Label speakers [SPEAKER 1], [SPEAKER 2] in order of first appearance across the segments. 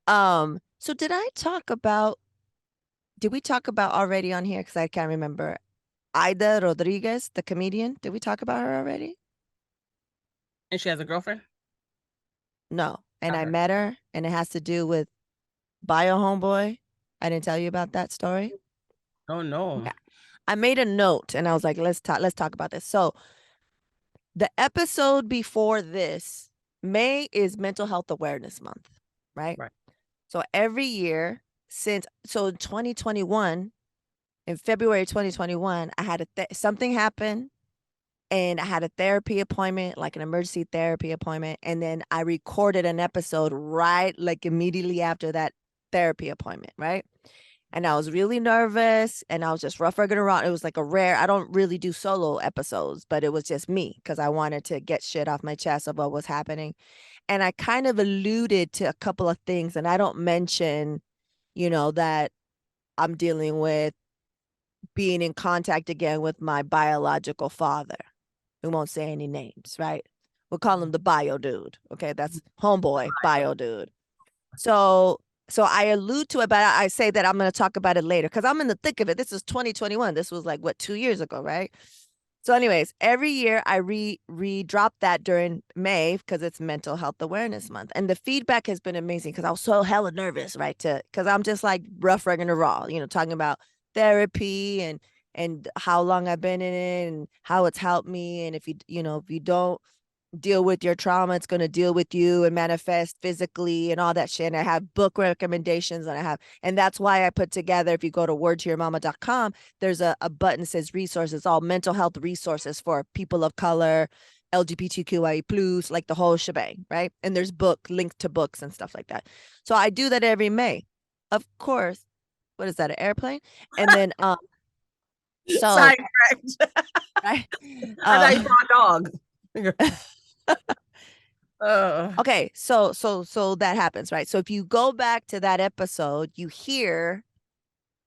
[SPEAKER 1] So did we talk about already on here? Because I can't remember. Aida Rodriguez, the comedian. Did we talk about her already?
[SPEAKER 2] And she has a girlfriend?
[SPEAKER 1] No. And
[SPEAKER 2] Not
[SPEAKER 1] I
[SPEAKER 2] her.
[SPEAKER 1] met her, and it has to do with Bio Homeboy. I didn't tell you about that story.
[SPEAKER 2] Oh no.
[SPEAKER 1] Yeah. I made a note and I was like, let's talk about this. So the episode before this, May is Mental Health Awareness Month, right?
[SPEAKER 2] Right.
[SPEAKER 1] So every year in 2021, in February 2021, I had something happen and I had a therapy appointment, like an emergency therapy appointment, and then I recorded an episode right like immediately after that therapy appointment, right? And I was really nervous and I was just rough rugged around. It was like I don't really do solo episodes, but it was just me because I wanted to get shit off my chest of what was happening. And I kind of alluded to a couple of things, and I don't mention, that I'm dealing with being in contact again with my biological father. We won't say any names, right? We'll call him the bio dude. Okay, that's homeboy, bio dude. So I allude to it, but I say that I'm going to talk about it later because I'm in the thick of it. This is 2021. This was like what 2 years ago, right? So, anyways, every year I re-drop that during May because it's Mental Health Awareness Month, and the feedback has been amazing because I was so hella nervous, right? Because I'm just like rough, regular, raw, talking about therapy and how long I've been in it and how it's helped me, and if you don't deal with your trauma, it's going to deal with you and manifest physically and all that shit. And I have book recommendations and that's why I put together, if you go to wordtoyourmama.com, there's a button that says resources, all mental health resources for people of color, LGBTQIA+, like the whole shebang, right? And there's linked to books and stuff like that. So I do that every May. Of course, what is that, an airplane? And then, so,
[SPEAKER 2] Sidetracked.
[SPEAKER 1] right?
[SPEAKER 2] I thought you saw a dog.
[SPEAKER 1] Okay, so that happens, right? So if you go back to that episode, you hear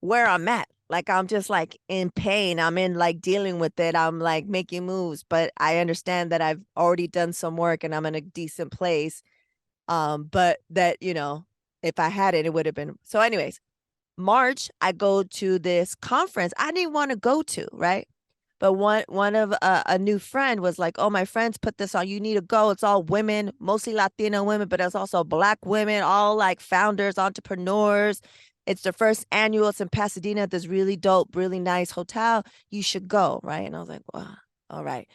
[SPEAKER 1] where I'm at. Like I'm just like in pain. I'm in like dealing with it. I'm like making moves, but I understand that I've already done some work and I'm in a decent place. But that, if I had it, it would have been. So anyways, March, I go to this conference I didn't want to go to, right? But one of a new friend was like, "Oh, my friends put this on. You need to go. It's all women, mostly Latino women, but it's also Black women, all like founders, entrepreneurs. It's the first annual. It's in Pasadena at this really dope, really nice hotel. You should go, right?" And I was like, "Wow, all right."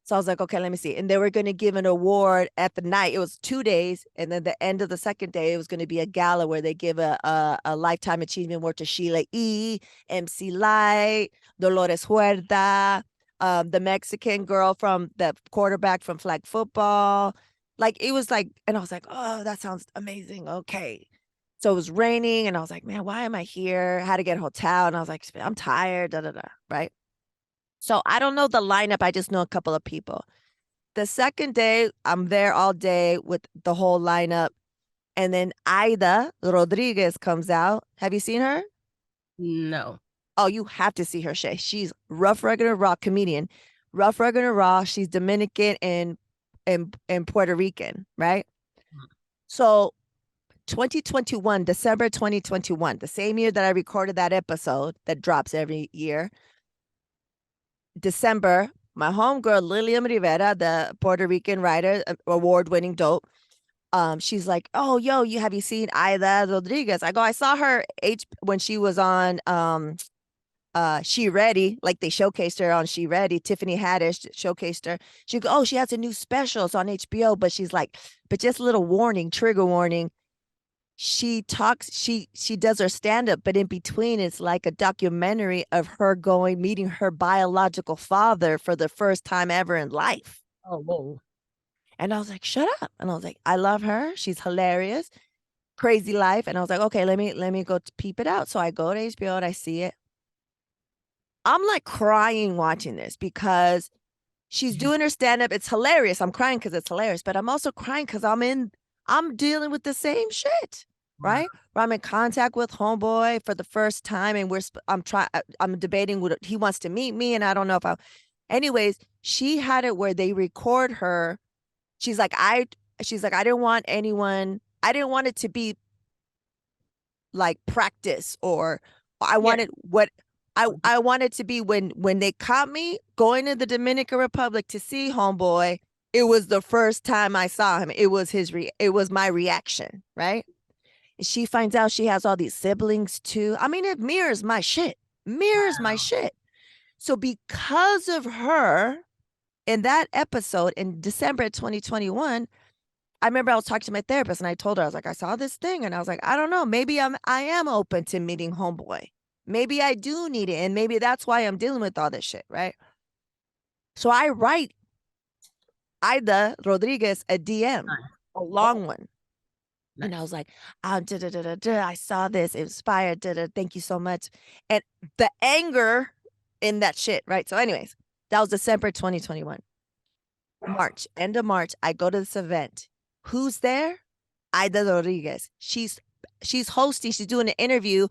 [SPEAKER 1] So I was like, okay, let me see. And they were going to give an award at the night. It was 2 days. And then the end of the second day, it was going to be a gala where they give a Lifetime Achievement Award to Sheila E., MC Light, Dolores Huerta, the Mexican girl from the quarterback from flag football. Like it was like, and I was like, oh, that sounds amazing. Okay. So it was raining. And I was like, man, why am I here? I had to get a hotel. And I was like, I'm tired, da da da. Right. So I don't know the lineup. I just know a couple of people. The second day, I'm there all day with the whole lineup. And then Aida Rodriguez comes out. Have you seen her?
[SPEAKER 2] No.
[SPEAKER 1] Oh, you have to see her, Shay. She's rough, regular, raw comedian. Rough, regular, raw. She's Dominican and Puerto Rican, right? So 2021, December 2021, the same year that I recorded that episode that drops every year, December, my homegirl Lilian Rivera, the Puerto Rican writer, award-winning dope. She's like, "Oh, yo, have you seen Aida Rodriguez?" I go, "I saw her when she was on She Ready, like they showcased her on She Ready. Tiffany Haddish showcased her. She go, "Oh, she has a new special. It's on HBO." But she's like, "But just a little warning, trigger warning." She does her stand-up, but in between it's like a documentary of her going meeting her biological father for the first time ever in life.
[SPEAKER 2] Oh, whoa.
[SPEAKER 1] And I was like, shut up. And I was like, I love her. She's hilarious. Crazy life. And I was like, okay, let me go peep it out. So I go to HBO and I see it. I'm like crying watching this because she's doing her stand-up. It's hilarious. I'm crying because it's hilarious, but I'm also crying because I'm dealing with the same shit,
[SPEAKER 2] Wow.
[SPEAKER 1] right? Where I'm in contact with homeboy for the first time, and I'm debating what he wants to meet me, and I don't know if I. Anyways, she had it where they record her. She's like, I didn't want anyone. I didn't want it to be like practice, or I wanted I wanted to be when they caught me going to the Dominican Republic to see homeboy. It was the first time I saw him. It was it was my reaction, right? And she finds out she has all these siblings too. I mean, it mirrors my shit. Mirrors my
[SPEAKER 2] Wow.
[SPEAKER 1] shit. So because of her, in that episode in December 2021, I remember I was talking to my therapist and I told her, I was like, I saw this thing and I was like, I don't know, maybe I am open to meeting homeboy. Maybe I do need it. And maybe that's why I'm dealing with all this shit, right? So I write Aida Rodriguez a DM,
[SPEAKER 2] Nice.
[SPEAKER 1] a
[SPEAKER 2] Oh,
[SPEAKER 1] long one. And I
[SPEAKER 2] nice.
[SPEAKER 1] was like, I saw this, inspired, thank you so much. And the anger in that shit, right? So, anyways, that was December 2021. March, end of March, I go to this event. Who's there? Aida Rodriguez. She's hosting, she's doing an interview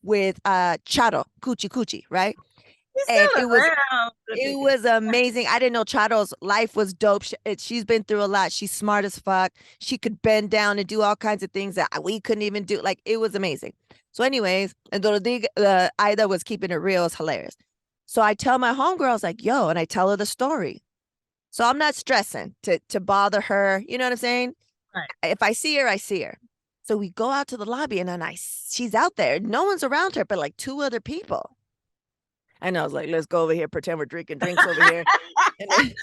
[SPEAKER 1] with Charo, Coochie Coochie, right?
[SPEAKER 2] He's
[SPEAKER 1] And
[SPEAKER 2] still around.
[SPEAKER 1] it was amazing. I didn't know Charo's life was dope. She's been through a lot. She's smart as fuck. She could bend down and do all kinds of things that we couldn't even do. Like, it was amazing. So, anyways, and Aida was keeping it real. It's hilarious. So I tell my homegirls, like, yo, and I tell her the story. So I'm not stressing to bother her. You know what I'm saying?
[SPEAKER 2] Right.
[SPEAKER 1] If I see her, I see her. So we go out to the lobby and then she's out there. No one's around her but like two other people. And I was like, let's go over here, pretend we're drinking drinks over here. And then,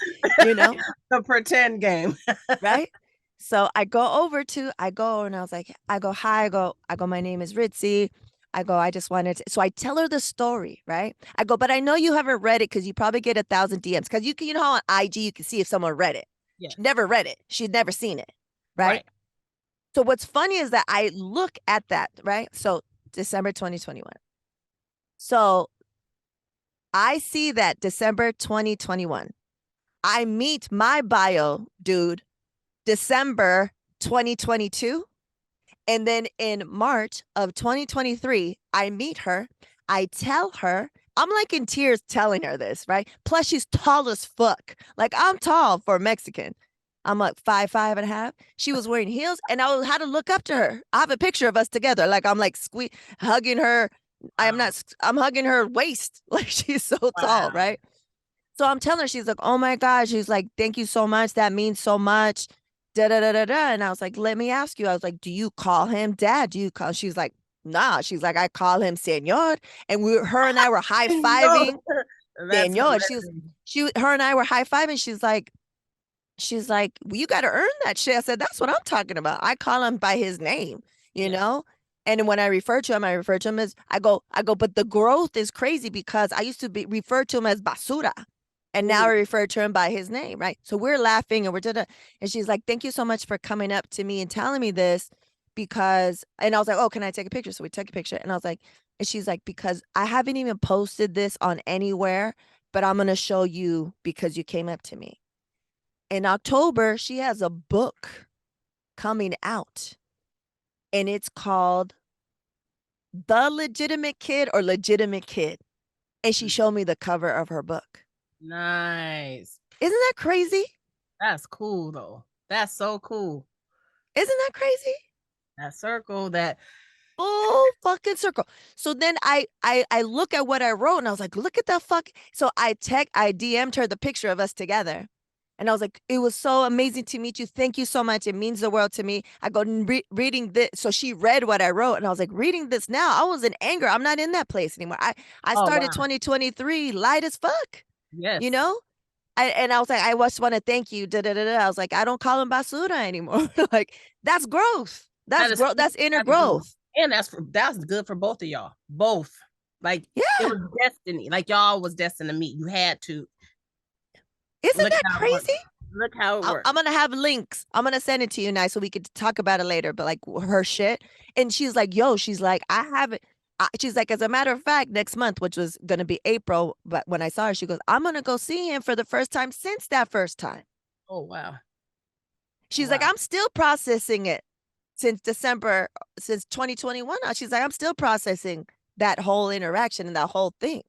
[SPEAKER 1] you know,
[SPEAKER 2] The pretend game.
[SPEAKER 1] right? So I go and I was like, hi, my name is Ritzy. I just wanted to, so I tell her the story, right? I go, but I know you haven't read it because you probably get 1,000 DMs. Because you know how on IG you can see if someone read it.
[SPEAKER 2] Yes.
[SPEAKER 1] She never read it. She'd never seen it, right?
[SPEAKER 2] Right.
[SPEAKER 1] So what's funny is that I look at that, right? So December 2021. So I see that December 2021. I meet my bio dude December 2022. And then in March of 2023, I meet her. I tell her, I'm like in tears telling her this, right? Plus, she's tall as fuck. Like, I'm tall for a Mexican. I'm like 5'5.5". She was wearing heels, and I had to look up to her. I have a picture of us together. Like, I'm like hugging her.
[SPEAKER 2] Wow.
[SPEAKER 1] I'm hugging her waist. Like, she's so tall,
[SPEAKER 2] Wow.
[SPEAKER 1] right? So I'm telling her, she's like, oh my God. She's like, thank you so much. That means so much. Da da da da da. And I was like, let me ask you. I was like, do you call him dad? Do you call? She's like, nah. She's like, I call him Senor. And her and I were high
[SPEAKER 2] No,
[SPEAKER 1] fiving.
[SPEAKER 2] that's
[SPEAKER 1] Senor.
[SPEAKER 2] hilarious.
[SPEAKER 1] Her and I were high fiving. She's like, well, you got to earn that shit. I said, that's what I'm talking about. I call him by his name, you
[SPEAKER 2] Yes.
[SPEAKER 1] know? And when I refer to him, I refer to him as but the growth is crazy because I used to be referred to him as basura. And now I
[SPEAKER 2] Ooh.
[SPEAKER 1] refer to him by his name, right? So we're laughing and and she's like, thank you so much for coming up to me and telling me this and I was like, oh, can I take a picture? So we took a picture and I was like, and she's like, because I haven't even posted this on anywhere, but I'm going to show you because you came up to me. In October, she has a book coming out and it's called The Legitimate Kid or Legitimate Kid. And she showed me the cover of her book.
[SPEAKER 2] Nice.
[SPEAKER 1] Isn't that crazy?
[SPEAKER 2] That's cool though. That's so cool.
[SPEAKER 1] Isn't that crazy?
[SPEAKER 2] That circle, that
[SPEAKER 1] Full fucking circle. So then I look at what I wrote and I was like, look at that fuck. So I DM'd her the picture of us together. And I was like, it was so amazing to meet you. Thank you so much. It means the world to me. I go reading this. So she read what I wrote and I was like, reading this now. I was in anger. I'm not in that place anymore. I
[SPEAKER 2] oh
[SPEAKER 1] started
[SPEAKER 2] wow.
[SPEAKER 1] 2023 light as fuck, you
[SPEAKER 2] Yes.
[SPEAKER 1] know? And I was like, I just want to thank you. Da, da, da, da. I was like, I don't call him basura anymore. Like, that's growth.
[SPEAKER 2] That
[SPEAKER 1] That's
[SPEAKER 2] is
[SPEAKER 1] growth. That's inner
[SPEAKER 2] that is good.
[SPEAKER 1] growth.
[SPEAKER 2] And that's good for both of y'all. Both. Like it
[SPEAKER 1] Yeah.
[SPEAKER 2] was destiny. Like y'all was destined to meet. You had to.
[SPEAKER 1] Isn't
[SPEAKER 2] Look
[SPEAKER 1] that
[SPEAKER 2] how it worked.
[SPEAKER 1] crazy?
[SPEAKER 2] Look how it worked.
[SPEAKER 1] I'm gonna have links. I'm gonna send it to you now so we could talk about it later. But like her shit, and she's like, "Yo," she's like, "I have it." She's like, as a matter of fact, next month, which was gonna be April, but when I saw her, she goes, "I'm gonna go see him for the first time since that first time."
[SPEAKER 2] Oh wow.
[SPEAKER 1] She's like,
[SPEAKER 2] Wow.
[SPEAKER 1] "I'm still processing it since December, since 2021." She's like, "I'm still processing that whole interaction and that whole thing."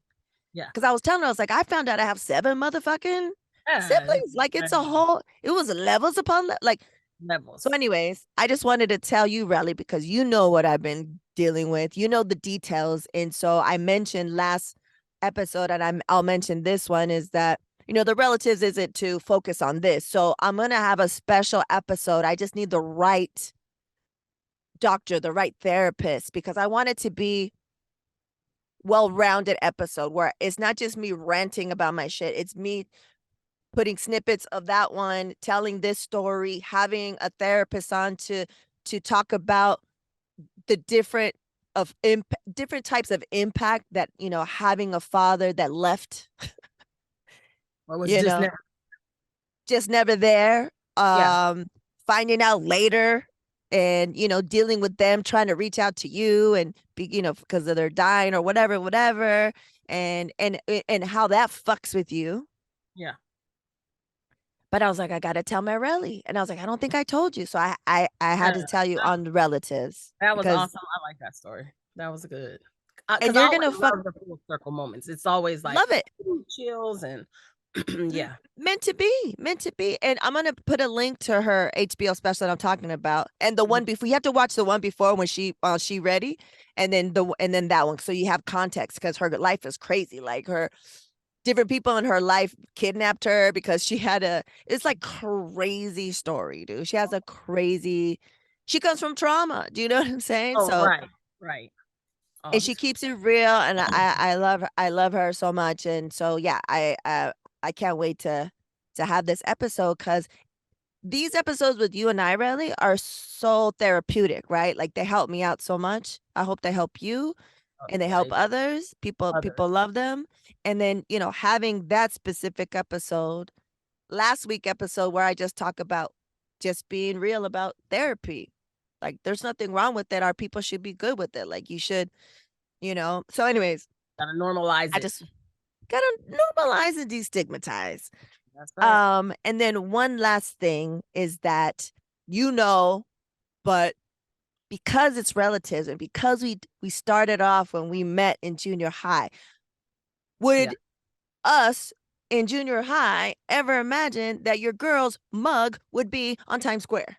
[SPEAKER 2] Yeah.
[SPEAKER 1] Because I was telling her, I was like, I found out I have 7 motherfucking
[SPEAKER 2] Yeah.
[SPEAKER 1] siblings. Like, it's a whole, it was levels upon like So,
[SPEAKER 2] levels.
[SPEAKER 1] anyways, I just wanted to tell you, Relly, because you know what I've been dealing with. You know the details. And so I mentioned last episode, and I'll mention this one is that, the relatives isn't to focus on this. So I'm going to have a special episode. I just need the right doctor, the right therapist, because I want it to be well-rounded episode where it's not just me ranting about my shit. It's me putting snippets of that one, telling this story, having a therapist on to talk about the different types of impact that having a father that left,
[SPEAKER 2] Or was
[SPEAKER 1] you
[SPEAKER 2] just
[SPEAKER 1] know
[SPEAKER 2] never.
[SPEAKER 1] just never there,
[SPEAKER 2] Yeah.
[SPEAKER 1] finding out later, and dealing with them trying to reach out to you and be because of their dying or whatever, and how that fucks with you.
[SPEAKER 2] Yeah.
[SPEAKER 1] But I was like, I gotta tell Marelli, and I was like, I don't think I told you, so I had
[SPEAKER 2] Yeah.
[SPEAKER 1] to tell you on the relatives
[SPEAKER 2] That was
[SPEAKER 1] because,
[SPEAKER 2] awesome. I like that story. That was good.
[SPEAKER 1] and
[SPEAKER 2] Because I
[SPEAKER 1] you're
[SPEAKER 2] always
[SPEAKER 1] gonna fuck
[SPEAKER 2] love the full circle moments. It's always like
[SPEAKER 1] love it.
[SPEAKER 2] chills and yeah.
[SPEAKER 1] Meant to be. And I'm gonna put a link to her HBO special that I'm talking about, and the one before. You have to watch the one before when she ready, and then that one, so you have context because her life is crazy. Like her different people in her life kidnapped her because she had it's like crazy story, dude. She has a crazy. She comes from trauma. Do you know what I'm saying?
[SPEAKER 2] Oh,
[SPEAKER 1] So,
[SPEAKER 2] right. Right. Oh,
[SPEAKER 1] and she
[SPEAKER 2] this
[SPEAKER 1] keeps it real, and I love her. I love her so much, and so yeah, I can't wait to have this episode because these episodes with you and I, really, are so therapeutic, right? Like they help me out so much. I hope they help you, and they help
[SPEAKER 2] right.
[SPEAKER 1] others.
[SPEAKER 2] Others.
[SPEAKER 1] People love them, and then having that specific episode, last week episode where I just talk about just being real about therapy. Like there's nothing wrong with it. Our people should be good with it. Like you should, So, anyways,
[SPEAKER 2] Gotta normalize
[SPEAKER 1] I
[SPEAKER 2] it.
[SPEAKER 1] just gotta normalize and destigmatize.
[SPEAKER 2] That's right.
[SPEAKER 1] And then one last thing is that, you know, but because it's relatives and because we started off when we met in junior high,
[SPEAKER 2] Yeah.
[SPEAKER 1] would us in junior high ever imagine that your girl's mug would be on Times Square?